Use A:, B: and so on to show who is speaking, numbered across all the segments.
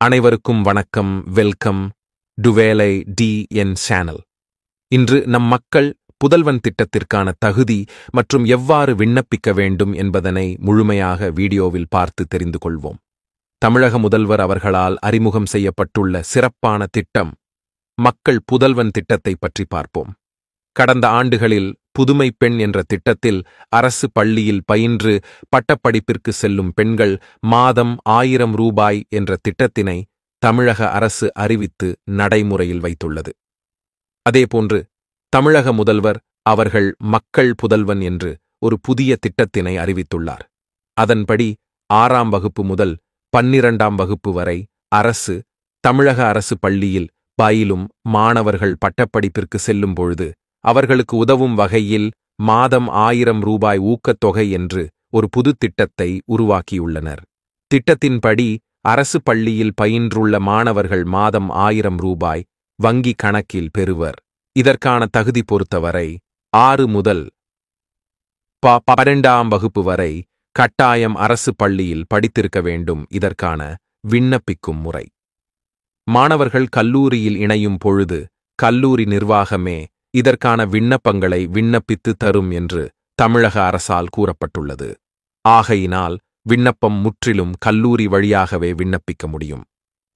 A: அனைவருக்கும் வணக்கம். வெல்கம் டுவேலை என் சேனல். இன்று நம் மக்கள் புதல்வன் திட்டத்திற்கான தகுதி மற்றும் எவ்வாறு விண்ணப்பிக்க வேண்டும் என்பதனை முழுமையாக வீடியோவில் பார்த்து தெரிந்து கொள்வோம். தமிழக முதல்வர் அவர்களால் அறிமுகம் செய்யப்பட்டுள்ள சிறப்பான திட்டம் மக்கள் புதல்வன் திட்டத்தை பற்றி பார்ப்போம். கடந்த ஆண்டுகளில் புதுமை பெண் என்ற திட்டத்தில் அரசு பள்ளியில் பயின்று பட்டப்படிப்பிற்கு செல்லும் பெண்கள் மாதம் 1000 ரூபாய் என்ற திட்டத்தினை தமிழக அரசு அறிவித்து நடைமுறையில் வைத்துள்ளது. அதேபோன்று தமிழக முதல்வர் அவர்கள் மக்கள் புதல்வன் என்று ஒரு புதிய திட்டத்தினை அறிவித்துள்ளார். அதன்படி 6ஆம் வகுப்பு முதல் 12ஆம் வகுப்பு வரை தமிழக அரசு பள்ளியில் பயிலும் மாணவர்கள் பட்டப்படிப்பிற்கு செல்லும் பொழுது அவர்களுக்கு உதவும் வகையில் மாதம் 1000 ரூபாய் ஊக்கத்தொகை என்று ஒரு புது திட்டத்தை உருவாக்கியுள்ளனர். திட்டத்தின்படி அரசு பள்ளியில் பயின்றுள்ள மாணவர்கள் மாதம் 1000 ரூபாய் வங்கி கணக்கில் பெறுவர். இதற்கான தகுதி பொறுத்தவரை 6 முதல் 12ஆம் வகுப்பு வரை கட்டாயம் அரசு பள்ளியில் படித்திருக்க வேண்டும். இதற்கான விண்ணப்பிக்கும் முறை: மாணவர்கள் கல்லூரியில் இணையும் பொழுது கல்லூரி நிர்வாகமே இதற்கான விண்ணப்பங்களை விண்ணப்பித்து தரும் என்று தமிழக அரசால் கூறப்பட்டுள்ளது. ஆகையினால் விண்ணப்பம் முற்றிலும் கல்லூரி வழியாகவே விண்ணப்பிக்க முடியும்.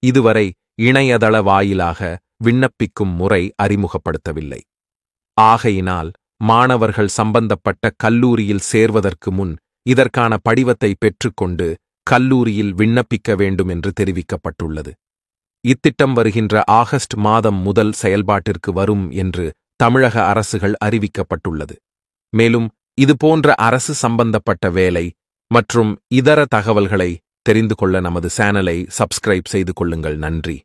A: இதுவரை இணையதள வாயிலாக விண்ணப்பிக்கும் முறை அறிமுகப்படுத்தவில்லை. ஆகையினால் மாணவர்கள் சம்பந்தப்பட்ட கல்லூரியில் சேர்வதற்கு முன் இதற்கான படிவத்தை பெற்றுக்கொண்டு கல்லூரியில் விண்ணப்பிக்க வேண்டும் என்று தெரிவிக்கப்பட்டுள்ளது. இத்திட்டம் வருகின்ற ஆகஸ்ட் மாதம் முதல் செயல்பாட்டிற்கு வரும் என்று தமிழக அரசுகள் அறிவிக்கப்பட்டுள்ளது. மேலும் இதுபோன்ற அரசு சம்பந்தப்பட்ட வேலை மற்றும் இதர தகவல்களை தெரிந்து கொள்ள நமது சேனலை சப்ஸ்கிரைப் செய்து கொள்ளுங்கள். நன்றி.